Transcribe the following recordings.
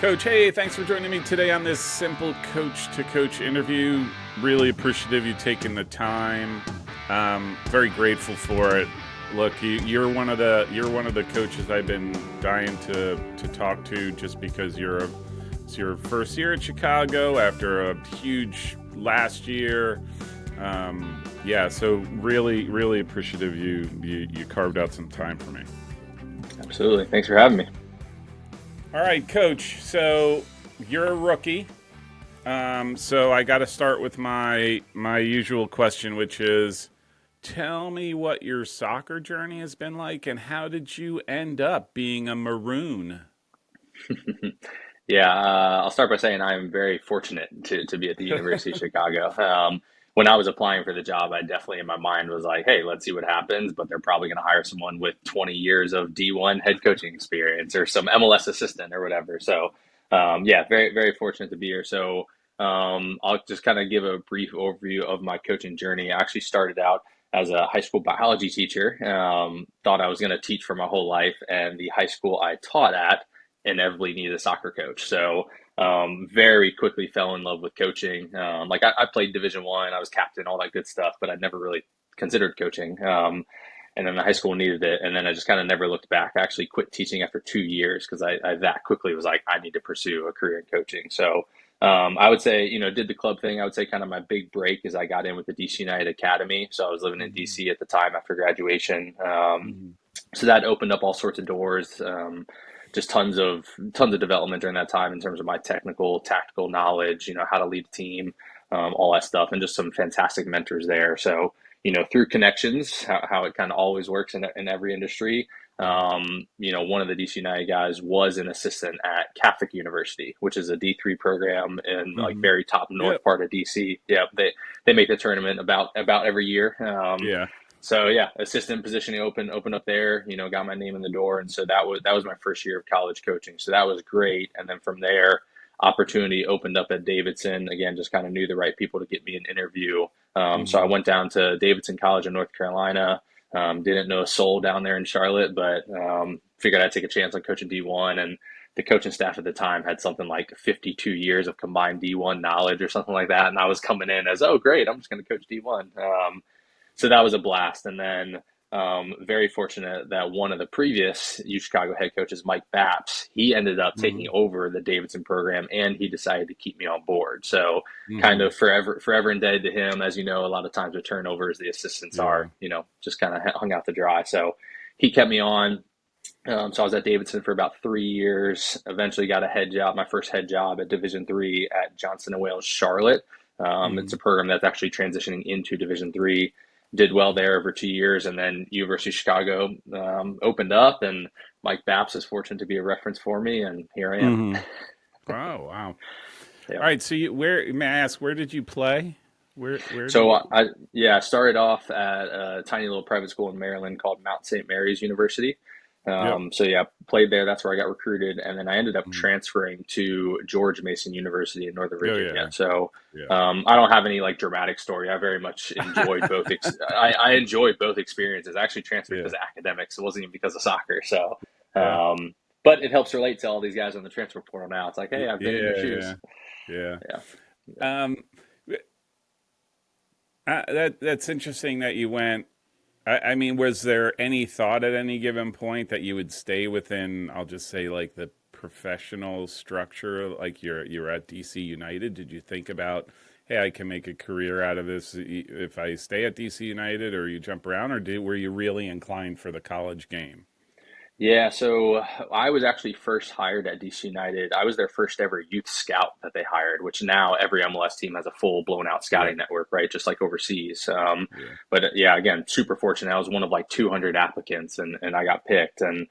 Coach, hey, thanks for joining me today on this Simple Coach to Coach interview. Really appreciative you taking the time. Very grateful for it. Look, you're one of the coaches I've been dying to talk to, just because it's your first year at Chicago after a huge last year. So really appreciative you carved out some time for me. Absolutely. Thanks for having me. All right, Coach. So you're a rookie. So I got to start with my usual question, which is, tell me what your soccer journey has been like, and how did you end up being a Maroon? I'll start by saying I'm very fortunate to be at the University of Chicago. When I was applying for the job, I definitely in my mind was like, hey, let's see what happens, but they're probably going to hire someone with 20 years of D1 head coaching experience or some MLS assistant or whatever. So, very, very fortunate to be here. So, I'll just kind of give a brief overview of my coaching journey. I actually started out as a high school biology teacher. Thought I was going to teach for my whole life, and the high school I taught at inevitably needed a soccer coach. So very quickly fell in love with coaching. I played Division 1, I was captain, all that good stuff, but I never really considered coaching. And then the high school needed it, and then I just kind of never looked back. I actually quit teaching after 2 years because I that quickly was like, I need to pursue a career in coaching. So I would say, did the club thing. I would say kind of my big break is I got in with the DC United Academy. So I was living in DC at the time after graduation. So that opened up all sorts of doors. Just tons of development during that time in terms of my technical, tactical knowledge, how to lead a team, all that stuff, and just some fantastic mentors there. So, through connections, how it kind of always works in every industry. One of the DC United guys was an assistant at Catholic University, which is a D3 program in like very top north part of DC. Yeah, they make the tournament about every year. So assistant positioning opened up there, got my name in the door. And so that was my first year of college coaching. So that was great. And then from there, opportunity opened up at Davidson. Again, just kind of knew the right people to get me an interview. So I went down to Davidson College in North Carolina. Didn't know a soul down there in Charlotte, but figured I'd take a chance on coaching D1. And the coaching staff at the time had something like 52 years of combined D1 knowledge or something like that. And I was coming in as, oh, great, I'm just going to coach D1. So that was a blast. And then very fortunate that one of the previous U Chicago head coaches, Mike Bapps, he ended up taking over the Davidson program, and he decided to keep me on board. So kind of forever indebted to him. As you know, a lot of times with turnovers, the assistants are, just kind of hung out to dry. So he kept me on. So I was at Davidson for about 3 years, eventually got a head job, my first head job at Division 3 at Johnson & Wales Charlotte. It's a program that's actually transitioning into Division 3. Did well there over 2 years, and then University of Chicago opened up, and Mike Bapps is fortunate to be a reference for me, and here I am. Oh, wow. Yeah. All right, so may I ask, where did you play? I started off at a tiny little private school in Maryland called Mount St. Mary's University. Played there. That's where I got recruited, and then I ended up transferring to George Mason University in Northern Virginia. I don't have any like dramatic story. I very much enjoyed both. I enjoyed both experiences. I actually transferred because of academics. It wasn't even because of soccer. So, but it helps relate to all these guys on the transfer portal now. It's like, hey, I've been in your shoes. That's interesting that you went. I mean, was there any thought at any given point that you would stay within, I'll just say, like the professional structure, like you're at DC United? Did you think about, hey, I can make a career out of this if I stay at DC United, or you jump around, or were you really inclined for the college game? Yeah, so I was actually first hired at DC United. I was their first ever youth scout that they hired, which now every MLS team has a full blown out scouting network, right? Just like overseas. But again, super fortunate. I was one of like 200 applicants, and I got picked. And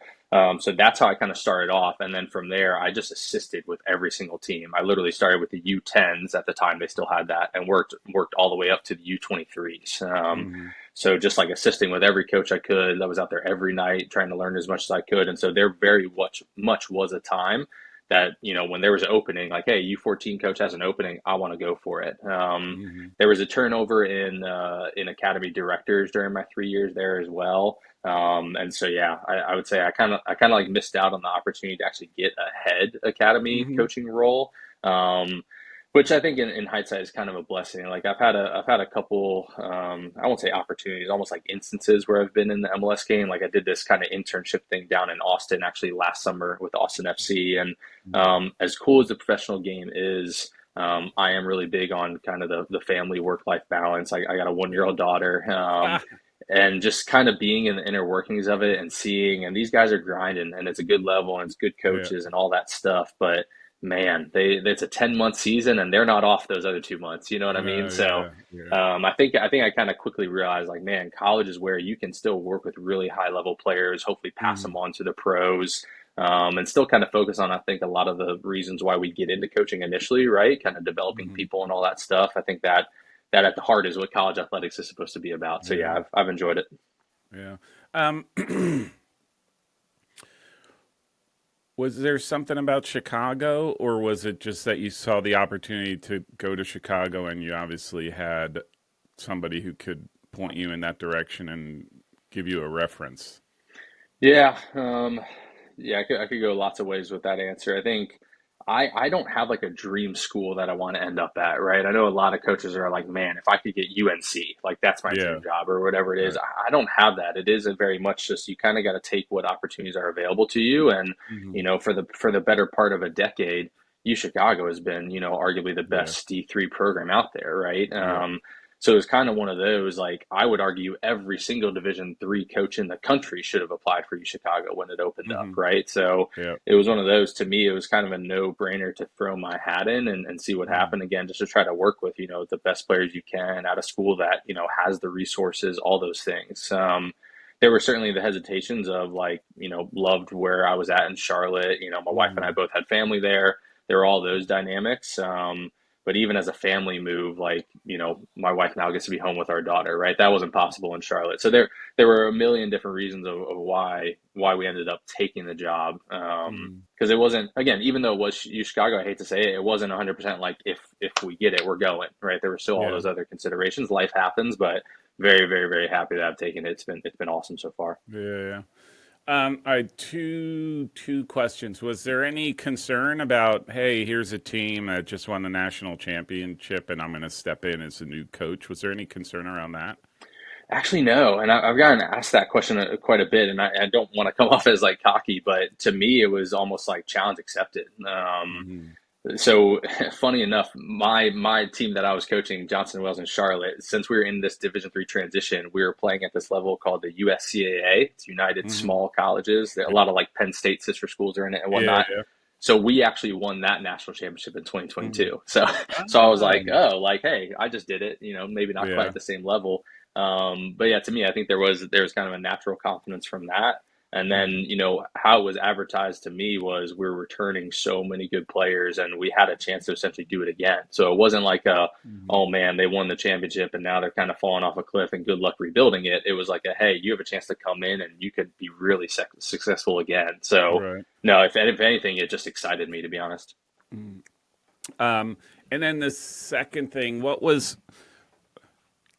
so that's how I kind of started off. And then from there, I just assisted with every single team. I literally started with the U10s at the time; they still had that, and worked all the way up to the U23s. So just like assisting with every coach I could. I was out there every night trying to learn as much as I could. And so there very much was a time that, when there was an opening, like, hey, U14 coach has an opening, I want to go for it. There was a turnover in academy directors during my 3 years there as well. And so, yeah, I would say I kind of like missed out on the opportunity to actually get a head academy Hmm. coaching role. Um, which I think in hindsight is kind of a blessing. Like I've had a couple, I won't say opportunities, almost like instances where I've been in the MLS game. Like I did this kind of internship thing down in Austin actually last summer with Austin FC. And as cool as the professional game is, I am really big on kind of the family work life balance. I got a 1 year old daughter. Ah, And just kind of being in the inner workings of it and seeing, and these guys are grinding and it's a good level and it's good yeah, coaches and all that stuff. But man, it's a 10-month season and they're not off those other 2 months. You know what I mean? So yeah, yeah. I think I kind of quickly realized like, man, college is where you can still work with really high level players, hopefully pass Hmm. them on to the pros. And still kind of focus on, I think, a lot of the reasons why we get into coaching initially, right? Kind of developing Hmm. people and all that stuff. I think that at the heart is what college athletics is supposed to be about. So yeah, Yeah, I've enjoyed it. yeah. Um, was there something about Chicago, or was it just that you saw the opportunity to go to Chicago and you obviously had somebody who could point you in that direction and give you a reference? Yeah, yeah, I could go lots of ways with that answer. I think I don't have like a dream school that I want to end up at, right? I know a lot of coaches are like, man, if I could get UNC, like that's my Yeah, dream job or whatever it is. right. I don't have that. It is a very much just you kind of got to take what opportunities are available to you, and Hmm. for the better part of a decade, U Chicago has been arguably the Yeah, best D3 program out there, right? yeah. So it's kind of one of those, like, I would argue every single Division III coach in the country should have applied for U Chicago when it opened up, Hmm. right? So Yeah. it was one of those, to me, it was kind of a no brainer to throw my hat in and see what Hmm. happened again, just to try to work with, the best players you can at a school that, has the resources, all those things. There were certainly the hesitations of like, loved where I was at in Charlotte. My wife and I Hmm. both had family there. There were all those dynamics. But even as a family move, like, my wife now gets to be home with our daughter, right? That wasn't possible in Charlotte. So there were a million different reasons of why we ended up taking the job. Hmm. Because it wasn't, again, even though it was U Chicago, I hate to say it, it wasn't 100% like if we get it, we're going, right? There were still all Yeah. those other considerations. Life happens, but very, very, very happy that I've taken it. It's been awesome so far. Yeah. Yeah. I had two questions. Was there any concern about, hey, here's a team that just won the national championship, and I'm going to step in as a new coach? Was there any concern around that? Actually, no, and I've gotten asked that question quite a bit, and I don't want to come off as like cocky, but to me, it was almost like challenge accepted. Hmm. So funny enough, my team that I was coaching, Johnson Wales in Charlotte, since we were in this Division III transition, we were playing at this level called the USCAA. It's United Hmm. Small Colleges. A lot of like Penn State sister schools are in it and Yeah. whatnot. Yeah. So we actually won that national championship in Hmm. 2022. So I was Ah, like, oh, like, hey, I just did it. Maybe not quite yeah. at the same level. But yeah, to me, I think there was kind of a natural confidence from that. And then, Hmm. how it was advertised to me was we're returning so many good players and we had a chance to essentially do it again. So it wasn't like Hmm. oh man, they won the championship and now they're kind of falling off a cliff and good luck rebuilding it. It was like hey, you have a chance to come in and you could be really successful again. So Right. no, if anything, it just excited me, to be honest. Mhm. Um, and then the second thing, what was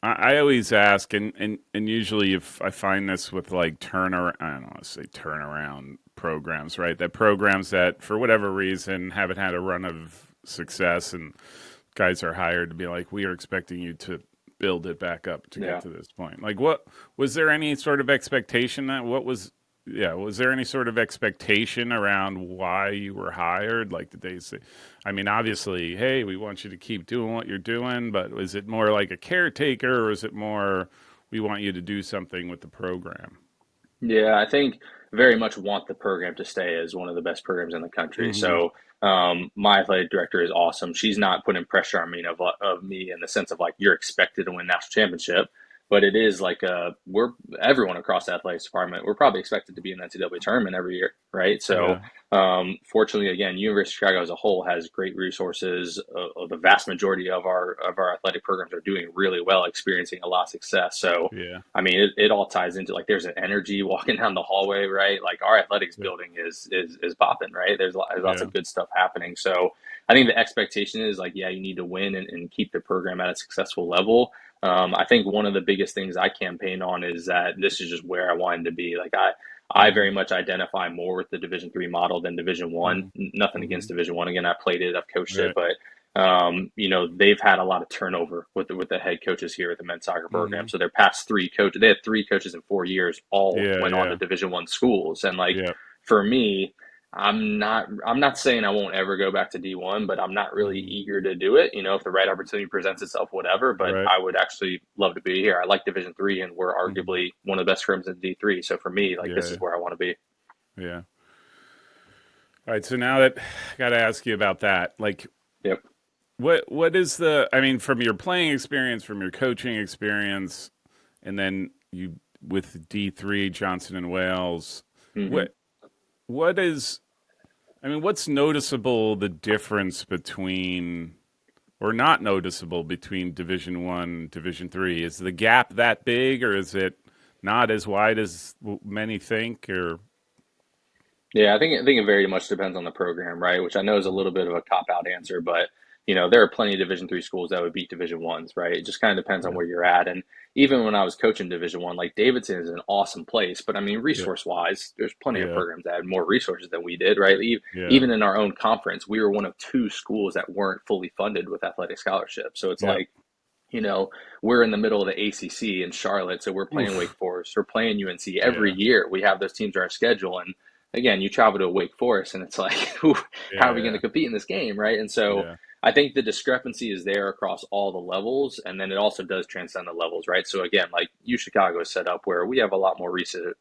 I always ask, and usually if I find this with like I don't want to say turnaround programs, right? That programs that for whatever reason haven't had a run of success, and guys are hired to be like, we are expecting you to build it back up to get Yeah. to this point. Like, what was there any sort of expectation that what was yeah, was there any sort of expectation around why you were hired? Like, did they say, I mean, obviously, hey, we want you to keep doing what you're doing, but was it more like a caretaker, or is it more we want you to do something with the program? Yeah, I think very much want the program to stay as one of the best programs in the country. Hmm. So my athletic director is awesome. She's not putting pressure on me of me in the sense of like you're expected to win national championship, but it is like we're everyone across the athletics department. We're probably expected to be in the NCAA tournament every year, right? So Yeah, fortunately, again, University of Chicago as a whole has great resources. The vast majority of our athletic programs are doing really well, experiencing a lot of success. So yeah, I mean, it all ties into like there's an energy walking down the hallway, right? Like our athletics yeah, building is popping, right? There's lots yeah. of good stuff happening. So I think the expectation is like, yeah, you need to win and keep the program at a successful level. I think one of the biggest things I campaign on is that this is just where I wanted to be. Like I very Hmm. much identify more with the Division 3 model than Division 1. Hmm. Nothing against Hmm. Division 1. Again, I played it, I've coached it, Right. but they've had a lot of turnover with the head coaches here at the men's soccer program. Hmm. So their past three coaches, they had three coaches in 4 years, all Yeah. went on to Yeah. Division 1 schools. And like Yeah. for me, I'm not saying I won't ever go back to D1, but I'm not really Hmm. eager to do it. If the right opportunity presents itself, whatever. But Right. I would actually love to be here. I like Division 3, and we're Hmm. arguably one of the best programs in D3. So for me, like this Yeah. is where I want to be. Yeah. All right. So now that I got to ask you about that, like, Yep. what is the? I mean, from your playing experience, from your coaching experience, and then you with D3 Johnson and Wales, Hmm. what what is? I mean, what's noticeable the difference between or not noticeable between Division 1 and Division 3? Is the gap that big, or is it not as wide as many think? Or Yeah, I think it very much depends on the program, right? Which I know is a little bit of a cop out answer, but there are plenty of Division 3 schools that would beat Division 1s, right? It just kind of depends on yeah, where you're at. And even when I was coaching Division 1, like Davidson is an awesome place, but I mean, yeah, resource wise, there's plenty of yeah, programs that had more resources than we did, right? yeah, Even in our own conference, we were one of two schools that weren't fully funded with athletic scholarships. So it's yeah. like, you know, we're in the middle of the ACC in Charlotte, so we're playing Wake Oof. Forest, we're playing UNC every Yeah, year. We have those teams on our schedule, and again, you travel to Wake Forest, and it's like, how are we going yeah, to compete in this game, right? And so, yeah, I think the discrepancy is there across all the levels, and then it also does transcend the levels, right? So again, like U Chicago is set up where we have a lot more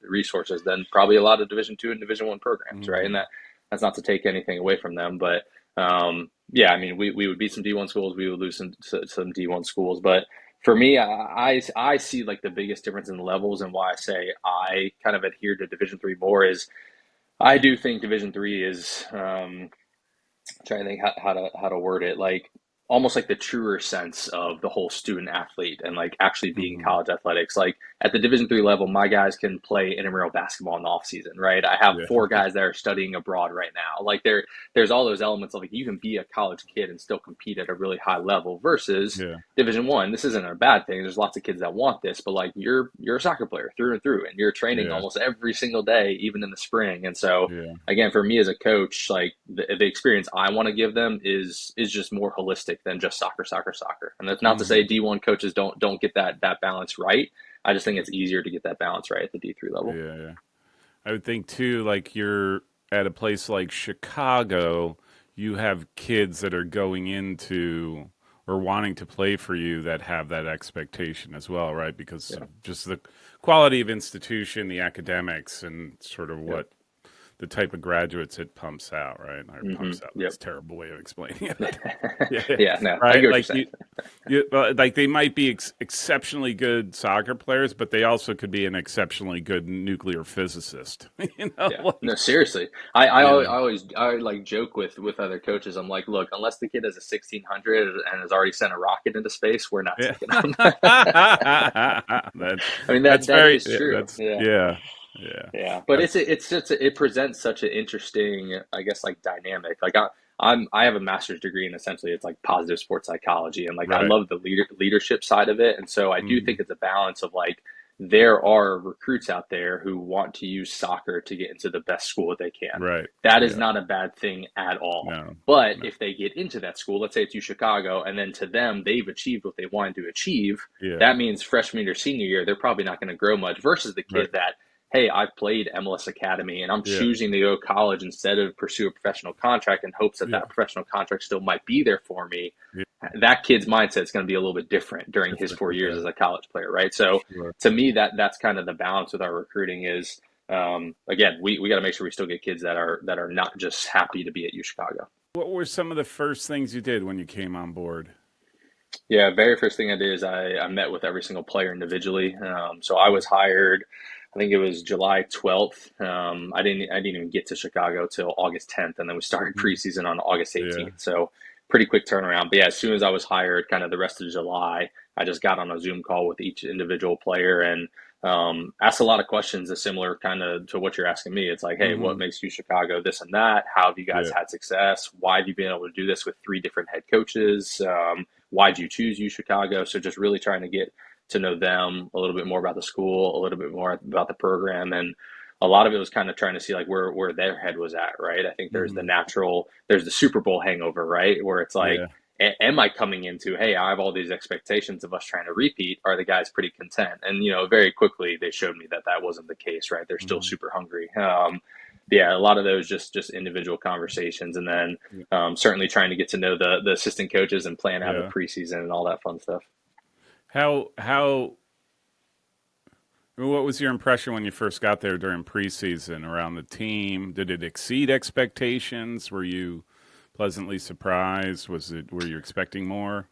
resources than probably a lot of Division 2 and Division 1 programs, right? And hmm, that's not to take anything away from them, but yeah, I mean, we would beat some D1 schools, we would lose some D1 schools, but for me, I see like the biggest difference in the levels, and why I say I kind of adhere to Division 3 more is I do think Division 3 is trying to think how to word it, like almost like the truer sense of the whole student athlete and like actually being hmm, college athletics. Like at the Division 3 level, my guys can play intramural basketball in the off season, right? I have yeah, four guys that are studying abroad right now. Like there's all those elements of like you can be a college kid and still compete at a really high level versus yeah, Division 1. This isn't a bad thing. There's lots of kids that want this, but like you're a soccer player through and through, and you're training yeah, almost every single day, even in the spring. And so yeah, again, for me as a coach, like the experience I want to give them is just more holistic than just soccer, soccer, soccer. And that's not to say hmm, D1 coaches don't get that balance right. I just think it's easier to get that balance right at the D3 level. yeah, yeah. I would think too, like you're at a place like Chicago, you have kids that are going into or wanting to play for you that have that expectation as well, right? Because Yeah. of just the quality of institution, the academics, and sort of Yep. what the type of graduates it pumps out, right? Or pumps out. That's Yep. a terrible way of explaining it. But yeah, Yeah. No, I get right. what you're Like saying. like they might be exceptionally good soccer players, but they also could be an exceptionally good nuclear physicist. Yeah. Like No, seriously. I you know, always I like joke with other coaches. I'm like, look, unless the kid has a 1600 and has already sent a rocket into space, we're not yeah. taking him. That I mean that's that very is true. that's Yeah. yeah, yeah. Yeah, but That's it presents such an interesting, I guess, like dynamic. Like I have a master's degree in essentially it's like positive sports psychology, and like I right. love the leadership side of it, and so I do Hmm. think it's a balance of like there are recruits out there who want to use soccer to get into the best school that they can. Right. That is Yeah. not a bad thing at all. No. But No. if they get into that school, let's say it's U Chicago, and then to them they've achieved what they wanted to achieve, Yeah. that means freshman or senior year they're probably not going to grow much. Versus the Right. kid that, hey, I've played MLS Academy and I'm Yeah. choosing to go to college instead of pursue a professional contract in hopes that Yeah. that professional contract still might be there for me. Yeah. That kid's mindset is going to be a little bit different during his Different. 4 years Yeah. as a college player, right? So Sure. to me, that's kind of the balance with our recruiting is again, we got to make sure we still get kids that are not just happy to be at U Chicago. What were some of the first things you did when you came on board? Yeah, very first thing I did is I met with every single player individually. So I was hired, I think it was July 12th. I didn't even get to Chicago till August 10th, and then we started Mhm. preseason on August Yeah. 18th. So pretty quick turnaround. But yeah, as soon as I was hired, kind of the rest of July, I just got on a Zoom call with each individual player and asked a lot of questions, similar kind of to what you're asking me. It's like, hey, what Hmm. makes you Chicago? This and that. How have you guys Yeah. had success? Why have you been able to do this with three different head coaches? why'd you choose U Chicago? So just really trying to get to know them a little bit more about the school, a little bit more about the program. And a lot of it was kind of trying to see like where their head was at, right? I think there's Hmm. there's the Super Bowl hangover, right? Where it's like, Yeah. am I coming into, hey, I have all these expectations of us trying to repeat? Are the guys pretty content? And, very quickly they showed me that that wasn't the case, right? They're still Hmm. super hungry. Yeah, a lot of those just individual conversations. And then Yeah. certainly trying to get to know the assistant coaches and plan out the Yeah. preseason and all that fun stuff. How what was your impression when you first got there during preseason around the team? Did it exceed expectations? Were you pleasantly surprised? Were you expecting more?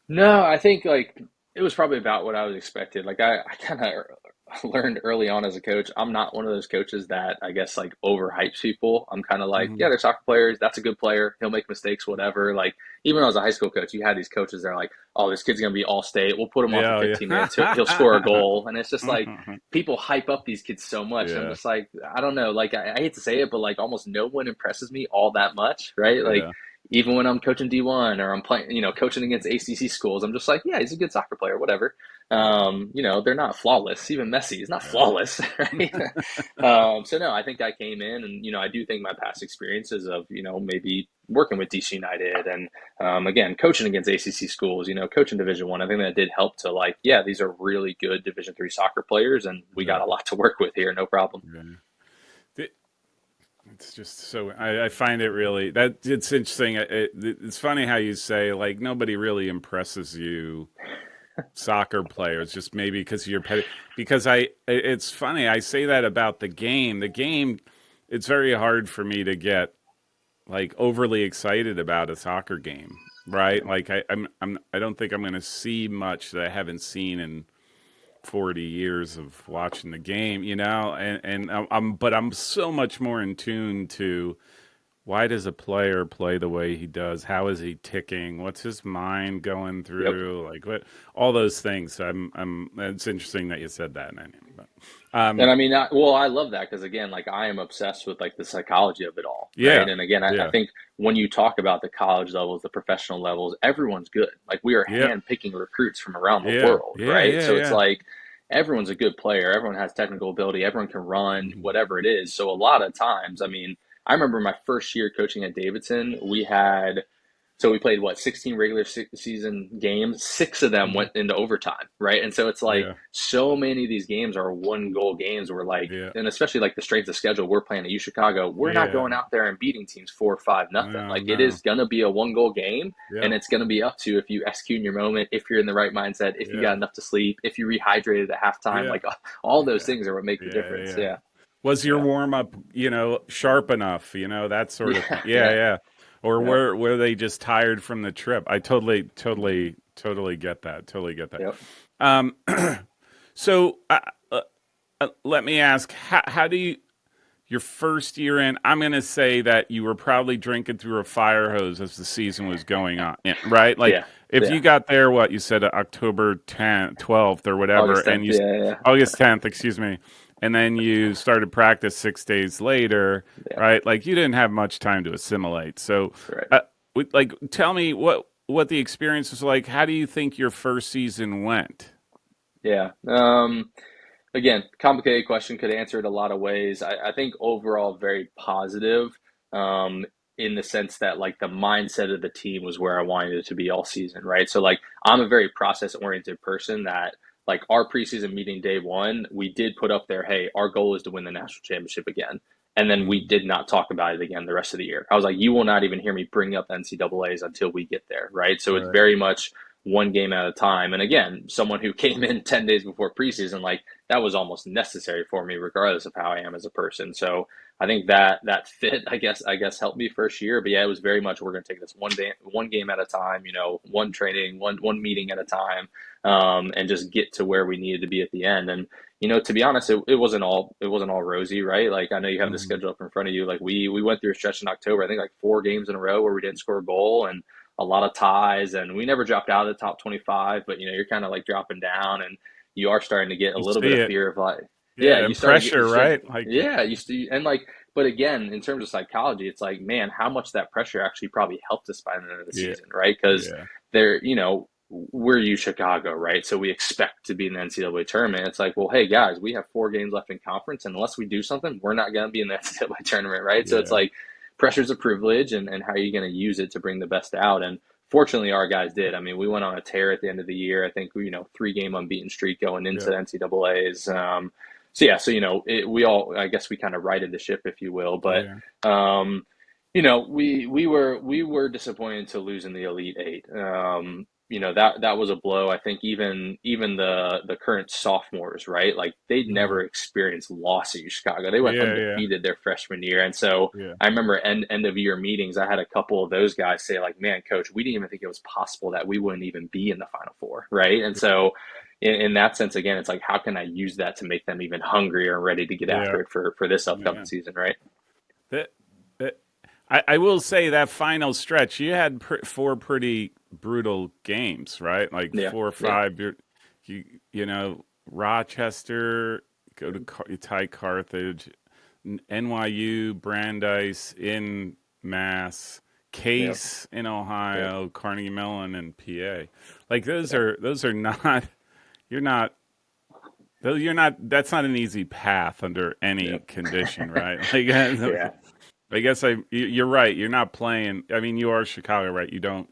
No, I think like it was probably about what I was expected. Like I kind of learned early on as a coach, I'm not one of those coaches that I guess like overhypes people. I'm kind of like, Hmm. yeah, they're soccer players. That's a good player. He'll make mistakes, whatever. Like even when I was a high school coach, you had these coaches that are like, oh, this kid's gonna be all state. We'll put him on for Yeah, 15 minutes. He'll score a yeah. goal, and it's just like people hype up these kids so much. And I'm Yeah, just like, I don't know. Like I hate to say it, but like almost no one impresses me all that much, right? Like yeah, even when I'm coaching D1 or I'm playing, coaching against ACC schools, I'm just like, yeah, he's a good soccer player, whatever. yeah, They're not flawless. Even Messi is not yeah. flawless, right? So no, I think I came in, and I do think my past experiences of maybe working with DC United and again coaching against ACC schools, coaching Division 1, I think that did help to like, yeah, these are really good Division 3 soccer players, and we Yeah. got a lot to work with here, no problem. Yeah. It- It's just so I find it really that it's interesting. It's funny how you say like nobody really impresses you, soccer players, just maybe because you're petty. Because it's funny I say that about the game. The game, it's very hard for me to get like overly excited about a soccer game, right? Like I don't think I'm going to see much that I haven't seen in 40 years of watching the game, and but I'm so much more in tune to why does a player play the way he does? How is he ticking? What's his mind going Yep. through? Like what all those things. It's interesting that you said that. But, And um, I mean, I love that because again, like I am obsessed with like the psychology of it all, right? yeah, And again, I yeah, think when you talk about the college levels, the professional levels, everyone's good. Like we are yeah, hand picking recruits from around the yeah, world, yeah, right? yeah, So it's yeah. like everyone's a good player, everyone has technical ability, everyone can run, Hmm. whatever it is. So a lot of times, I mean, I remember my first year coaching at Davidson, so we played what 16 regular season games. Six of them Hmm. went into overtime, right? And so it's like Yeah, so many of these games are one goal games. Where like, yeah, and especially like the strength of schedule we're playing at U Chicago, we're not yeah. going out there and beating teams 4-5-0. No, Like it no. is gonna be a one goal game, Yeah, and it's gonna be up to if you execute in your moment, if you're in the right mindset, if you yeah, got enough to sleep, if you rehydrated at halftime. yeah, Like all those yeah, things are what make the yeah, difference. yeah. Yeah, Was your yeah, warm up, sharp enough, that sort of thing? yeah, Yeah, yeah, yeah. Or yep, were they just tired from the trip? I totally get that. Totally get that. yep, Um, so let me ask, how do you your first year in? I'm going to say that you were probably drinking through a fire hose as the season was going on, yeah, right? Like yeah, if yeah. you got there, what you said, October 10th, 12th, or whatever, August and 10th. Yeah, yeah, August 10th, excuse me, and then you started practice 6 days later, yeah. right? Like you didn't have much time to assimilate. So, Right. like, tell me what the experience was like. How do you think your first season went? Yeah. Again, complicated question, could answer it a lot of ways. I think overall very positive, in the sense that like the mindset of the team was where I wanted it to be all season, right? So like I'm a very process oriented person that like our preseason meeting day 1, we did put up there, hey, our goal is to win the national championship again. And then we Mm, did not talk about it again the rest of the year. I was like, you will not even hear me bring up NCAA's until we get there, right? So it's right. very much one game at a time. And again, someone who came in 10 days before preseason, like that was almost necessary for me, regardless of how I am as a person. So I think that fit, I guess helped me first year. But yeah, it was very much we're going to take this one game at a time. One training, one meeting at a time, and just get to where we needed to be at the end. And to be honest, it wasn't all rosy, right? Like I know you have the Mm-hmm. schedule up in front of you. Like we went through a stretch in October, I think like 4 games in a row where we didn't score a goal, and a lot of ties, and we never dropped out of the top 25, but you're kind of like dropping down, and you are starting to get a You little bit see of it. fear of like, Yeah, Yeah, you and started getting pressure, straight. right? Like, Yeah, you st- and like, but again, in terms of psychology, it's like, man, how much that pressure actually probably helped us by the end of the yeah, season, right? Because yeah, we're U Chicago, right? So we expect to be in the NCAA tournament. It's like, well, hey guys, we have 4 games left in conference, and unless we do something, we're not going to be in the NCAA tournament, right? So it's yeah, like, pressure's a privilege, and how are you going to use it to bring the best out? And fortunately, our guys did. I mean, we went on a tear at the end of the year. I think 3-game unbeaten streak going into yeah, the NCAA's. So yeah, so we all, I guess we kind of righted the ship, if you will. But yeah, we were disappointed to lose in the Elite Eight. That was a blow. I think even the current sophomores, right? Like they'd uh-huh. never experienced loss at Chicago. They went Yeah, yeah, undefeated their freshman year, and so yeah, I remember end of year meetings. I had a couple of those guys say like, "Man, coach, we didn't even think it was possible that we wouldn't even be in the Final Four," right? And so in that sense, again, it's like, how can I use that to make them even hungrier and ready to get yeah, after it for this upcoming yeah. season, right? That, that I will say that final stretch, you had four pretty brutal games, right? Like Yeah, four or yeah, five. You you know Rochester, go to you tie Carthage, NYU, Brandeis in Mass, yeah, Case in yeah, Ohio, Carnegie Mellon in PA. Like those yeah, are not. You're not. Though you're not. That's not an easy path under any condition, yeah, right? Like yeah, I guess you're right. You're not playing. I mean, you are Chicago, right? You don't.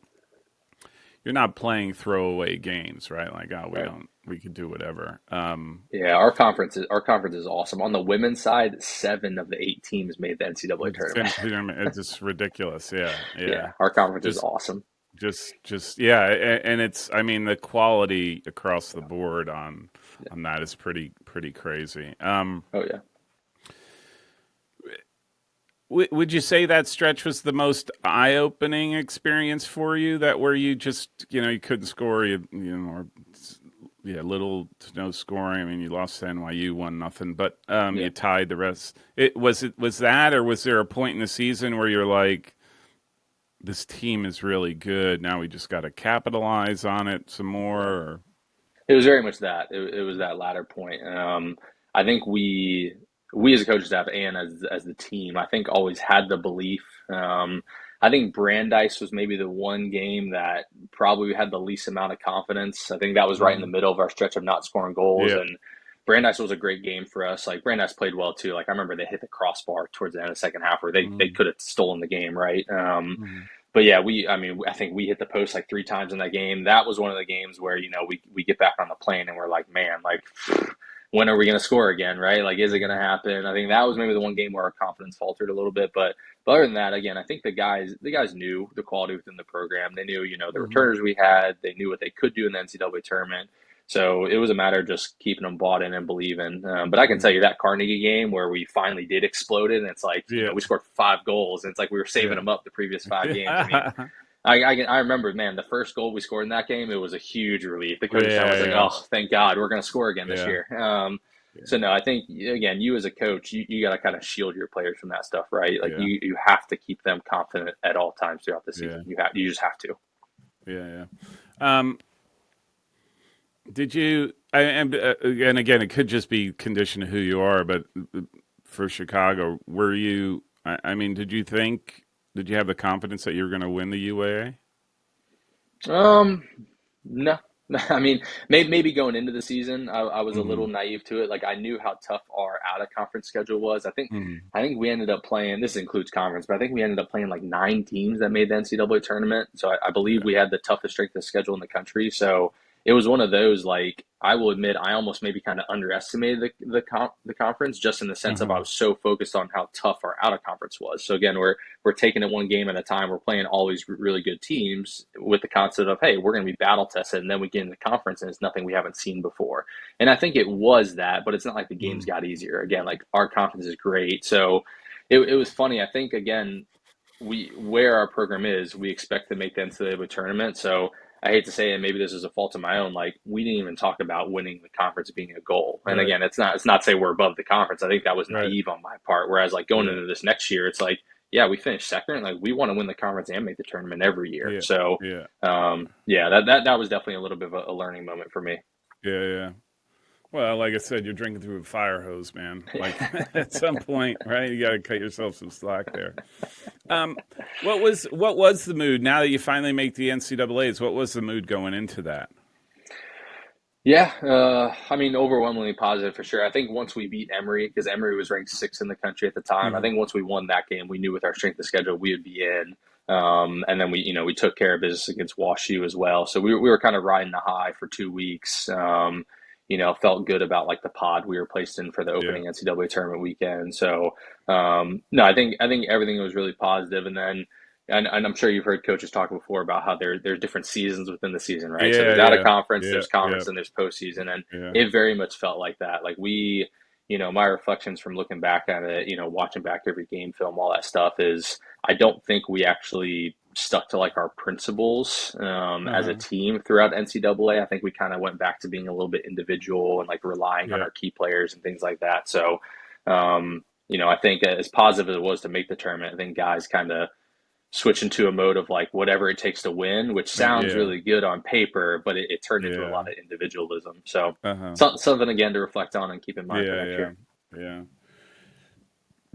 You're not playing throwaway games, right? Like, oh, we right. don't. We could do whatever. Yeah, our conference is awesome. On the women's side, 7 of the 8 teams made the NCAA tournament. It's just ridiculous. Yeah, Yeah, yeah. our conference is Just, awesome. yeah. And it's. I mean, the quality across the board Yeah. on that is pretty crazy. Oh yeah. Would you say that stretch was the most eye-opening experience for you? That where you just you couldn't score, or yeah, little to no scoring. I mean, you lost to NYU 1-0, but Yeah. you tied the rest. It was that, or was there a point in the season where you're like, this team is really good. Now we just got to capitalize on it some more. Yeah. Or, It was very much that. It was that latter point. I think we as a coaching staff and as the team, I think always had the belief. I think Brandeis was maybe the one game that probably had the least amount of confidence. I think that was right in the Mhm. middle of our stretch of not scoring goals, Yeah. and Brandeis was a great game for us. Like Brandeis played well too. Like I remember they hit the crossbar towards the end of the second half where they Mhm. could have stolen the game, right? Mhm. But yeah, I mean, I think we hit the post like 3 times in that game. That was one of the games where we get back on the plane and we're like, man, like when are we going to score again, right? Like, is it going to Mhm. happen? I think that was maybe the one game where our confidence faltered a little bit, but other than that, again, I think the guys knew the quality within the program. They knew, the Mhm. returners we had. They knew what they could do in the NCAA tournament. So it was a matter of just keeping them bought in and believing. But I can tell Mhm. you that Carnegie game where we finally did explode it, and it's like, Yeah. we scored 5 goals, and it's like we were saving Yeah. them up the previous 5 games. I mean, I remember, man, the first goal we scored in that game, it was a huge relief. The coaching staff was like, Yeah. "Oh, thank God, we're going to score again this Yeah. year." So Yeah. no, I think again, you as a coach, you got to kind of shield your players from that stuff, right? Like Yeah. you have to keep them confident at all times throughout the season. Yeah. You just have to. Yeah. Yeah. Did you? And again, it could just be condition of who you are, but for Chicago, were you? I mean, did you think? Did you have the confidence that you were going to win the UAA? Um, no, I mean, maybe going into the season, I was a Mm-hmm. little naive to it. Like I knew how tough our out of conference schedule was. I think Mm-hmm. I think we ended up playing. This includes conference, but I think we ended up playing like 9 teams that made the NCAA tournament. So I believe Yeah. we had the toughest strength of schedule in the country. So it was one of those. Like I will admit, I almost maybe kind of underestimated the conference just in the sense of I Uh-huh. was so focused on how tough our out of conference was. So again, we're taking it one game at a time. We're playing all these really good teams with the concept of, hey, we're going to be battle tested, and then we get in the conference, and it's nothing we haven't seen before. And I think it was that, but it's not like the games Mm-hmm. got easier. Again, like our conference is great, so it was funny. I think again, we where our program is, we expect to make the NCAA tournament. So I hate to say it, maybe this is a fault of my own. Like we didn't even talk about winning the conference being a goal. And Right. again, it's not to say we're above the conference. I think that was Right. naive on my part. Whereas like going Yeah. into this next year, it's like, yeah, we finished second. Like we want to win the conference and make the tournament every year. Yeah. So Yeah. yeah, that was definitely a little bit of a learning moment for me. Yeah. Yeah. Well, like I said, you're drinking through a fire hose, man. Like at some point, right? You got to cut yourself some slack there. Um, what was the mood now that you finally make the NCAA's? What was the mood going into that? Yeah, I mean, overwhelmingly positive for sure. I think once we beat Emory, because Emory was ranked sixth in the country at the time, I Hmm. think once we won that game, we knew with our strength of schedule we would be in. And then we took care of business against WashU as well. So we were kind of riding the high for 2 weeks. Felt good about like the pod we were placed in for the Yeah. opening NCAA tournament weekend. So no, I think everything was really positive. And then and I'm sure you've heard coaches talk before about how there's different seasons within the season, right? So Yeah. there's out of Yeah. conference, Yeah. there's Yeah. conference, and there's postseason, and Yeah. it very much felt like that. Like my reflections from looking back at it, watching back every game film, all that stuff is I don't think we actually stuck to like our principles as a Uh-huh. team throughout NCAA. I think we kind of went back to being a little bit individual and like relying on Yeah. our key players and things like that. So, I think as positive as it was to make the tournament, I think guys kind of switch into a mode of like whatever it takes to win, which sounds Yeah. really good on paper, but it turned into a Yeah. lot of individualism. So Uh-huh. something again to reflect on and keep in mind for Yeah. next Yeah. year. Yeah.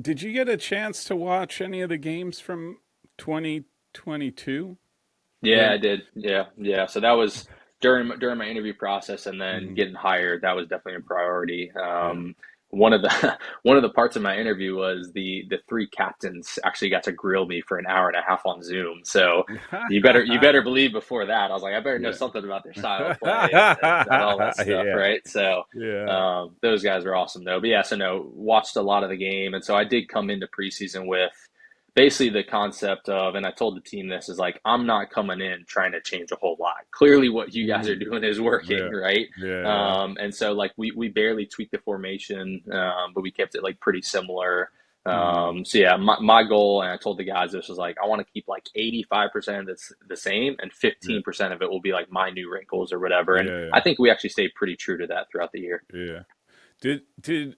Did you get a chance to watch any of the games from 2022? Yeah, Or I did. Yeah, yeah. So that was during my interview process, and then Mhm. getting hired. That was definitely a priority. Yeah. One of the one of the parts of my interview was the three captains actually got to grill me for an hour and a half on Zoom. So you better believe before that I was like I better know Yeah. something about their style of play and all that stuff, Yeah. right? So Yeah. those guys were awesome though. But yeah, so no, watched a lot of the game, and so I did come into preseason with basically the concept of, and I told the team this, is like, I'm not coming in trying to change a whole lot. Clearly, what you guys are Mhm. doing is working, Yeah. right? Yeah. Yeah. And so, like, we barely tweaked the formation, but we kept it like pretty similar. Mhm. So yeah, my goal, and I told the guys this was like, I want to keep like 85% that's the same, and Yeah. 15% of it will be like my new wrinkles or whatever. And Yeah. I think we actually stayed pretty true to that throughout the year. Yeah. Did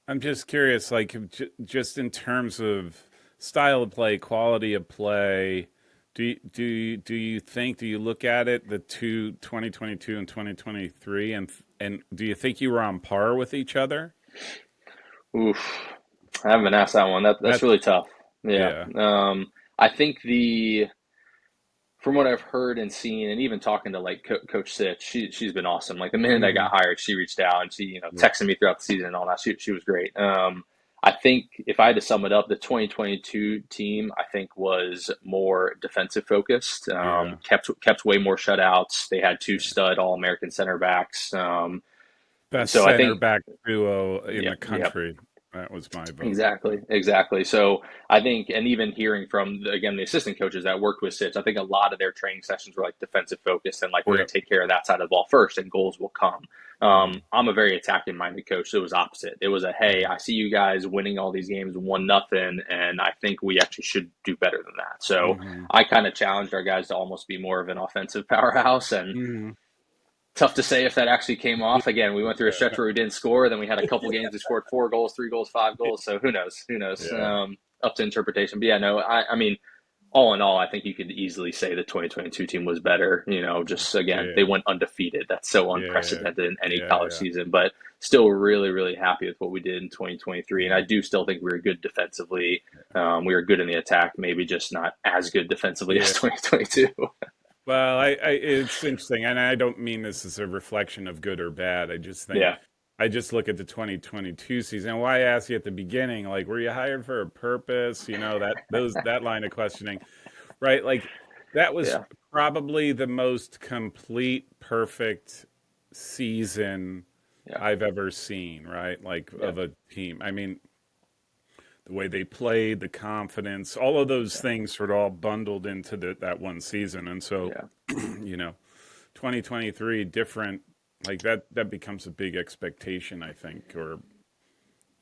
I'm just curious, like just in terms of style of play, quality of play, do you look at it the 2022 and 2023, and do you think you were on par with each other? Oof, I haven't been asked that one. That's That's really tough. Yeah. yeah. I think from what I've heard and seen, and even talking to like Coach Sitch, she's been awesome. Like the minute I got Hmm. hired, she reached out and she Yeah. texted me throughout the season and all that. She was great. I think if I had to sum it up, the 2022 team I think was more defensive focused. Yeah. Kept way more shutouts. They had two stud All American center backs. Best So I center think back duo in yeah, the yeah. country. That was my vote. Exactly, exactly. So I think, and even hearing from again the assistant coaches that worked with Sitch, I think a lot of their training sessions were like defensive focused and like we're Yeah. going to take care of that side of the ball first, and goals will come. Hmm. I'm a very attacking minded coach, so it was opposite. It was a hey, I see you guys winning all these games 1-0, and I think we actually should do better than that. So Hmm. I kind of challenged our guys to almost be more of an offensive powerhouse, and Hmm. tough to say if that actually came off. Again, we went through a stretch where we didn't score. Then we had a couple games we scored 4 goals, 3 goals, 5 goals. So who knows? Who knows? Yeah. Up to interpretation. But yeah, no, I mean, all in all, I think you could easily say the 2022 team was better. Just again, they Yeah. went undefeated. That's so Yeah. unprecedented in any Yeah. college Yeah. season. But still, really, really happy with what we did in 2023. And I Yeah. do still think we were good defensively. We were good in the attack, maybe just not as good defensively as Yeah. 2022. Well, it's interesting, and I don't mean this as a reflection of good or bad. I just think Yeah, I just look at the 2022 season. Why I asked you at the beginning, like, were you hired for a purpose? That line of questioning, right? Like, that was yeah, probably the most complete, perfect season yeah, I've ever seen, right? Like yeah, of a team. I mean, the way they played, the confidence, all of those yeah, things sort of all bundled into that one season. And so, yeah. you know, 2023 different, like that becomes a big expectation, I think, or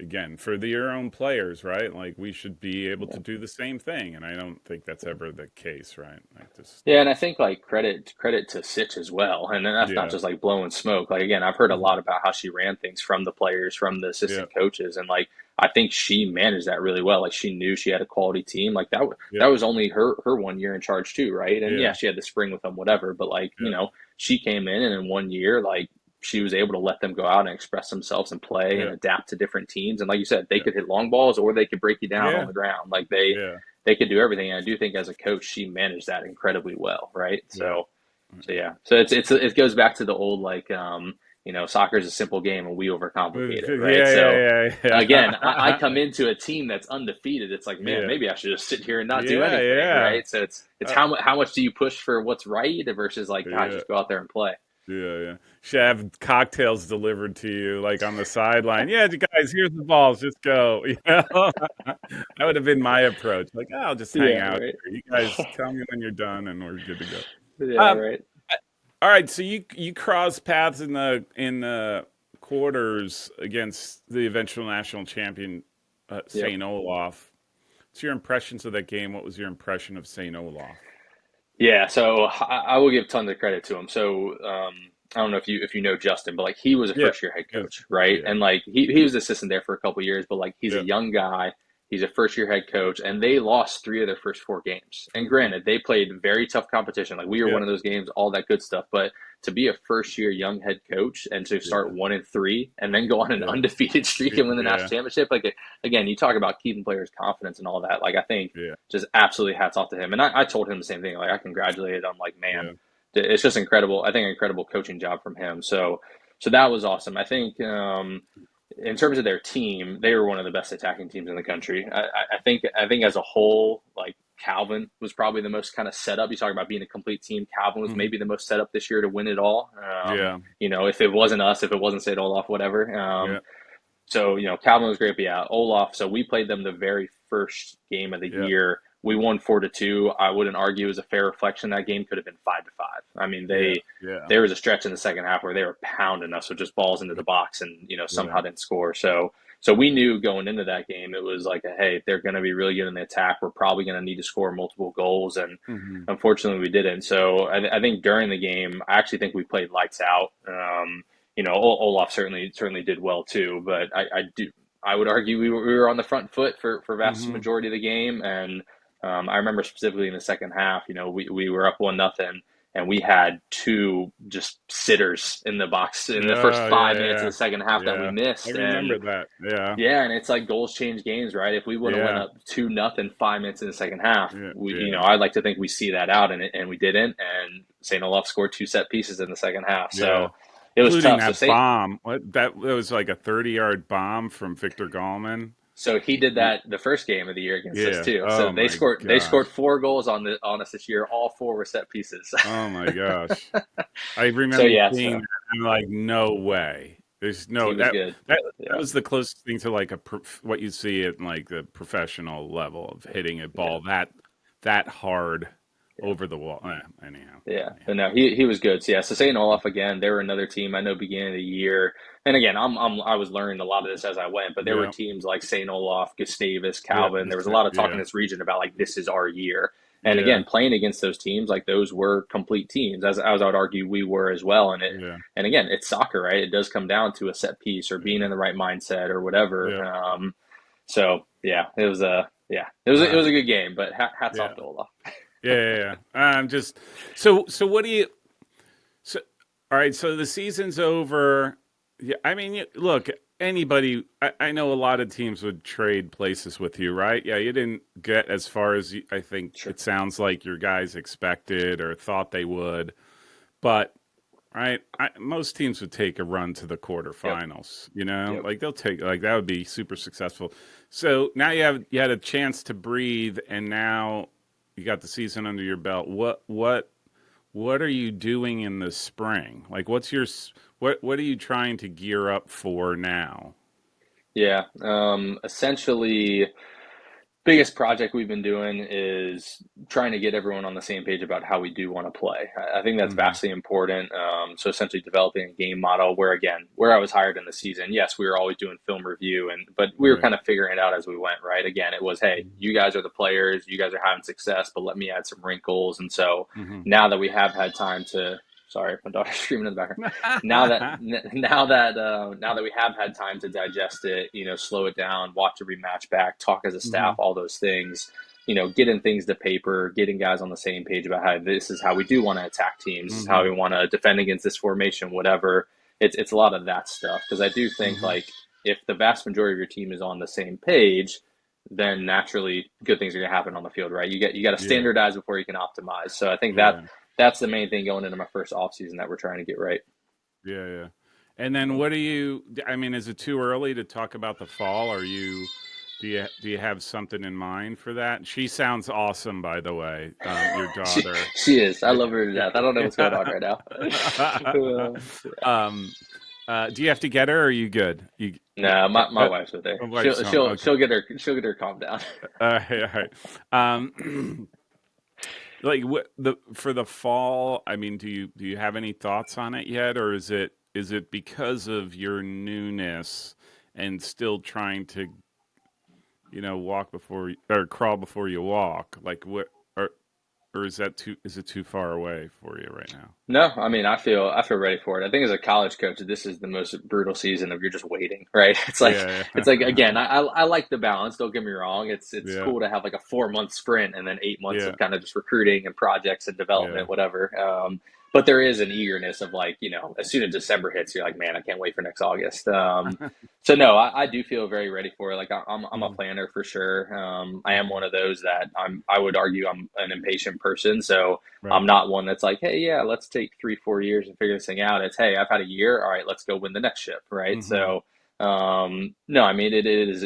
again for your own players, right? Like we should be able to Yeah. do the same thing, and I don't think that's ever the case, right? Like just Yeah, and I think like credit to Sitch as well, and then that's not yeah. just like blowing smoke. Like again, I've heard a Mhm. lot about how she ran things from the players, from the Yeah. assistant coaches, and like I think she managed that really well. Like she knew she had a quality team. Like that Yep. was only her 1 year in charge too, right? And Yeah. yeah, she had the spring with them, whatever. But like Yeah. she came in and in 1 year like she was able to let them go out and express themselves and play and Yeah. adapt to different teams. And like you said, they Yeah. could hit long balls or they could break you down on Yeah. the ground. Like Yeah. they could do everything. And I do think as a coach, she managed that incredibly well, right? Yeah. So yeah. So it goes back to the old like soccer is a simple game and we overcomplicate it, right? So Yeah. again, I Yeah. come into a team that's undefeated. It's like, man, Yeah. maybe I should just sit here and not do Yeah. anything, Yeah. right? So it's Uh, how much do you push for what's right versus like, God, yeah. just go out there and play. Yeah, yeah. Should have cocktails delivered to you, like on the sideline. Yeah, you guys, here's the balls. Just go. That would have been my approach. Like, I'll just hang Yeah, out right. here. You guys tell me when you're done, and we're good to go. Yeah, Um, right. all right. So you cross paths in the quarters against the eventual national champion, Yep. Saint Olaf. What's your impressions of that game? What was your impression of Saint Olaf? Yeah, so I will give tons of credit to him. So I don't know if you know Justin, but like he was a Yeah. first year head Yes. coach, right? Yeah. And like he was assistant there for a couple of years, but like he's a Yeah. young guy. He's a first year head coach, and they lost three of their first four games. And granted, they played very tough competition. Like we were Yeah. one of those games, all that good stuff. But to be a first year young head coach and to start Yeah. 1-3 and then go on an Yeah. undefeated streak and win the national Yeah. championship, like again, you talk about keeping players' confidence and all that. Like I think Yeah. just absolutely hats off to him. And I told him the same thing. Like I congratulated him. Like man, Yeah. it's just incredible. I think an incredible coaching job from him. So that was awesome. I think in terms of their team, they were one of the best attacking teams in the country. I think as a whole, like Calvin was probably the most kind of set up. You talk about being a complete team. Calvin was Mhm. maybe the most set up this year to win it all. Yeah. If it wasn't us, if it wasn't St. Olaf, whatever. Yeah. So, Calvin was great, but yeah, Olaf. So we played them the very first game of the Yeah. year. We won 4-2. I wouldn't argue it was a fair reflection. That game could have been 5-5. I mean, Yeah. Yeah. there was a stretch in the second half where they were pounding us with just balls into the box and, Yeah. somehow didn't score. So we knew going into that game, it was like, hey, they're going to be really good in the attack. We're probably going to need to score multiple goals. And Mhm. unfortunately, we didn't. So I think during the game, I actually think we played lights out. Olaf certainly did well too, but I would argue we were on the front foot for vast Mhm. majority of the game, and I remember specifically in the second half, we were up 1-0, and we had two just sitters in the box in the first Yeah. 5 minutes of Yeah. the second half that we Yeah. I missed, and remember that. Yeah. yeah, and it's like goals change games, right? If we would have went Yeah. up 2-0 5 minutes in the second half, Yeah. we Yeah. I'd like to think we see that out, and we didn't, and St. Olaf scored two set pieces in the second half, Yeah. so it was Including tough. So that St. bomb. What that was like a 30-yard bomb from Victor Gallman. So he did Y- that the first game of the year against us Yeah. too. So Oh they my scored gosh. four goals on us this year. All four were set pieces. Oh my gosh. I So remember yeah, seeing so that. I'm like, no way. There's he no was that good. that Yeah, was the closest thing to like what you see at like the professional level of hitting a yeah, ball that hard yeah. over the wall. Anyhow, Yeah, anyhow. but no, he was good. So yeah, so St. Olaf again, they were another team I know beginning of the year, and again, I was learning a lot of this as I went, but there were Yeah, teams like St. Olaf, Gustavus, yeah, Calvin. There was a lot of talk in yeah, this region about like this is our year, and yeah, again, playing against those teams, like those were complete teams, as I would argue we were as well. yeah, And again, it's soccer, right? It does come down to a set piece or being yeah, in the right mindset or whatever. yeah. So yeah, it was a good game, but hats Yeah, off to Olaf. yeah, yeah, yeah. I'm just so. What do you? So all right. So the season's over. Yeah, I mean, look. Anybody, I know a lot of teams would trade places with you, right? Yeah, you didn't get as far as I think Sure. it sounds like your guys expected or thought they would. But right, most teams would take a run to the Yep. quarterfinals. Yep. Like they'll take like that would be super successful. So now you had a chance to breathe, and now you got the season under your belt. What are you doing in the spring? Like, what are you trying to gear up for now? Yeah. Essentially, biggest project we've been doing is trying to get everyone on the same page about how we do want to play. I think that's Hmm. vastly important. So essentially developing a game model where again, where I was hired in the season, yes, we were always doing film review but we were Right. kind of figuring it out as we went, right? Again, it was, hey, you guys are the players, you guys are having success, but let me add some wrinkles. And so Hmm. now that we have had time to sorry, my daughter's screaming in the background. Now that we have had time to digest it, slow it down, watch every match back, talk as a staff, Hmm. all those things, getting things to paper, getting guys on the same page about how this is how we do want to attack teams, this is how Hmm. we want to defend against this formation, whatever. it's a lot of that stuff, because I do think Hmm. like if the vast majority of your team is on the same page, then naturally good things are going to happen on the field, right? You got to Yeah, standardize before you can optimize. So I think yeah, that's the main thing going into my first off season that we're trying to get right. yeah, yeah. And then what do you? I mean, is it too early to talk about the fall? Are you? Do you have something in mind for that? She sounds awesome, by the way. Your she daughter. she is. I love her to death. I don't know what's going on right now. um, do you have to get her? Or are you good? No, my wife's with her. Wife's home. Okay. She'll get her calmed down. All right. Like what the for the fall? I mean, do you have any thoughts on it yet, or is it because of your newness and still trying to walk before or crawl before you walk? Like what, or is it too far away for you right now? No, I mean I feel ready for it. I think as a college coach, this is the most brutal season of you're just waiting, right? Yeah, It's like yeah, again, I like the balance. Don't get me wrong. It's yeah, cool to have like a 4 month sprint and then 8 months yeah, of kind of just recruiting and projects and yeah. development, whatever. But there is an eagerness of like, as soon as December hits, you're like, man, I can't wait for next August. So no, I do feel very ready for it. Like I'm a Mhm. planner for sure. I am Mhm. one of those that I would argue I'm an impatient person. So I'm Right. not one that's like, hey, yeah, let's take 3, 4 years and figure this thing out. It's, hey, I've had a year. All right, let's go win the next ship, right? Hmm. So, no, I mean, it is,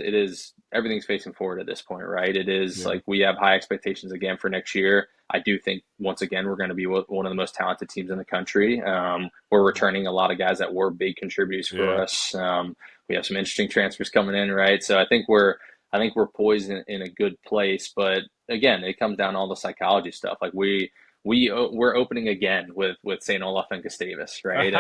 everything's facing forward at this point, right? It is Yeah. like we have high expectations again for next year. I do think once again we're going to be one of the most talented teams in the country. We're Mhm. returning a lot of guys that were big contributors for Yeah. us. We have some interesting transfers coming in, right? So I think we're poised in a good place. But again, it comes down to all the psychology stuff. Like we're opening again with St. Olaf and Gustavus, right?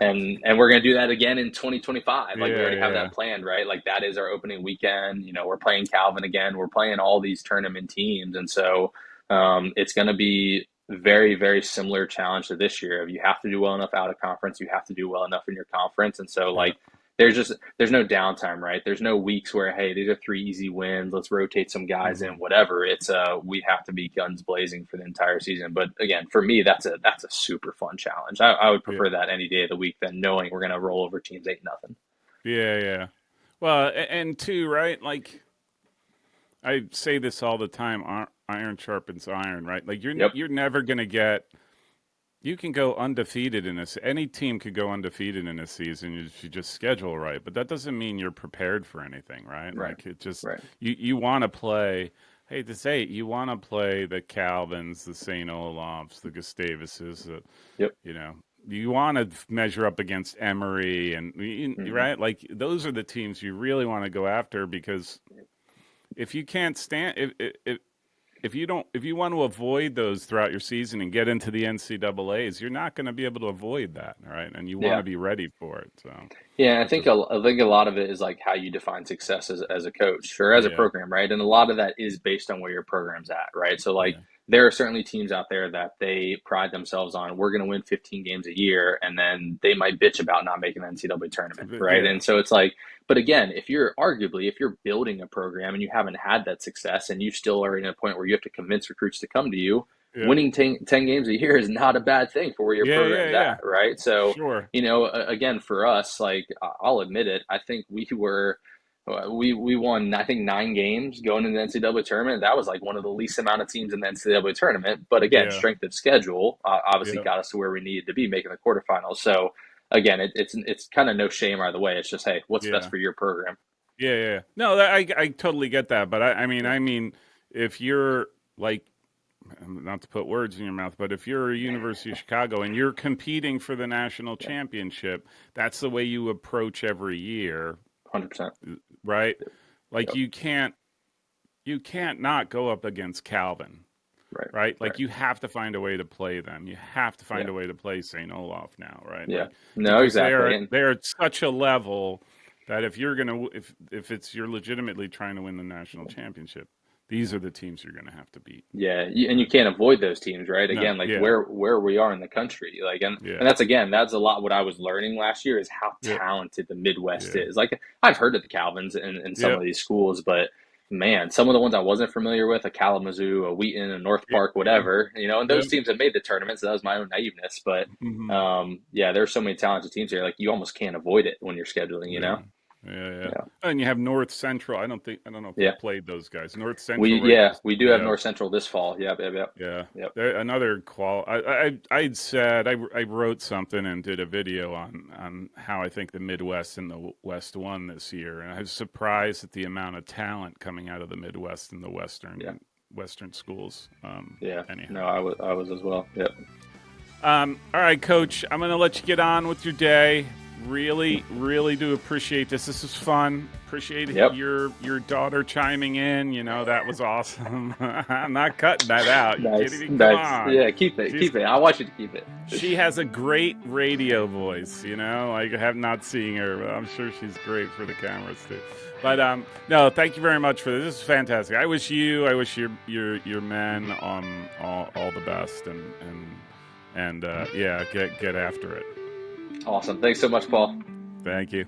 And we're gonna do that again in 2025. Like we Yeah, already have yeah, that planned, right? Like that is our opening weekend. We're playing Calvin again. We're playing all these tournament teams, and so it's gonna be very very similar challenge to this year. If you have to do well enough out of conference, you have to do well enough in your conference, and so yeah. like there's no downtime, right? There's no weeks where, hey, these are 3 easy wins. Let's rotate some guys in, Hmm. whatever. It's we have to be guns blazing for the entire season. But again, for me, that's a super fun challenge. I would Yeah, prefer that any day of the week than knowing we're gonna roll over teams 8-0. yeah, yeah. Well, and two, right? Like I say this all the time: iron sharpens iron, right? Like Yep. you're never gonna get. You can go undefeated in this. Any team could go undefeated in a season if you just schedule right, but that doesn't mean you're prepared for anything, right? Right. Like it just Right. you want to play. I hate to say it, you want to play the Calvins, the St. Olafs, the Gustavuses, Yep. you know, you want to measure up against Emory and Hmm. right, like those are the teams you really want to go after because if you can't stand if you don't if you want to avoid those throughout your season and get into the NCAA's, you're not going to be able to avoid that, right? And you want Yeah. to be ready for it. So Yeah, it's just I think a lot of it is like how you define success as a coach or as a yeah, program, right? And a lot of that is based on where your program's at, right? So like yeah, there are certainly teams out there that they pride themselves on we're going to win 15 games a year, and then they might bitch about not making the NCAA tournament, right? yeah, And so it's like, but again, if you're building a program and you haven't had that success and you still are in a point where you have to convince recruits to come to you, yeah, winning 10 games a year is not a bad thing for where your yeah, yeah, program's yeah. at, right? So Sure. again, for us, like I'll admit it, I think we won I think 9 games going into the NCAA tournament. That was like one of the least amount of teams in the NCAA tournament. But again, Yeah, strength of schedule obviously yeah, got us to where we needed to be, making the quarterfinals. So again, it's kind of no shame either way. It's just, hey, what's best yeah. for your program? Yeah, yeah. No, I totally get that, but I mean, if you're like, not to put words in your mouth, but if you're a University of Chicago and you're competing for the national Yeah, championship, that's the way you approach every year, 100%. right? Like Yep. you can't not go up against Calvin, Right. right? Like Right. you have to find a way to play them. You have to find Yeah. a way to play St. Olaf now, right? Yeah. Like No, because exactly. And they're at such a level that if it's you're legitimately trying to win the national championship, these are the teams you're gonna have to beat. yeah, and you can't avoid those teams, right? No, Again, like yeah, where we are in the country, like yeah, and that's again, that's a lot what I was learning last year is how yeah, talented the Midwest yeah, is. Like I've heard of the Calvins and some yep, of these schools, but Man, some of the ones I wasn't familiar with, a Kalamazoo, a Wheaton, a North Yeah. Park, whatever, and Yeah. those teams have made the tournament, so that was my own naiveness. But Hmm. yeah, there's so many talented teams here. Like you almost can't avoid it when you're scheduling. Yeah. Yeah, yeah. Yeah, And you have North Central. I don't know if yeah. you've played those guys. North We Central right yeah this we do have yeah. North Central this fall. Yep, yep, yep, Yeah. yep. Another I'd said I wrote something and did a video on how I think the Midwest and the West won this year, and I was surprised at the amount of talent coming out of the Midwest and the Yeah, Western schools. yeah. No, Anyhow. I was as well. Yep. All right, Coach. I'm going to let you get on with your day. Really, really do appreciate this. This is fun. Appreciate Yep. your daughter chiming in. That was awesome. I'm not cutting that out. You kidding Nice, me? Come nice. on. Yeah, keep it, She's keep it. I want you to keep it. she has a great radio voice. I have not seen her, but I'm sure she's great for the cameras too. But no, thank you very much for this. This is fantastic. I wish your men all the best and yeah, get after it. Awesome. Thanks so much, Paul. Thank you.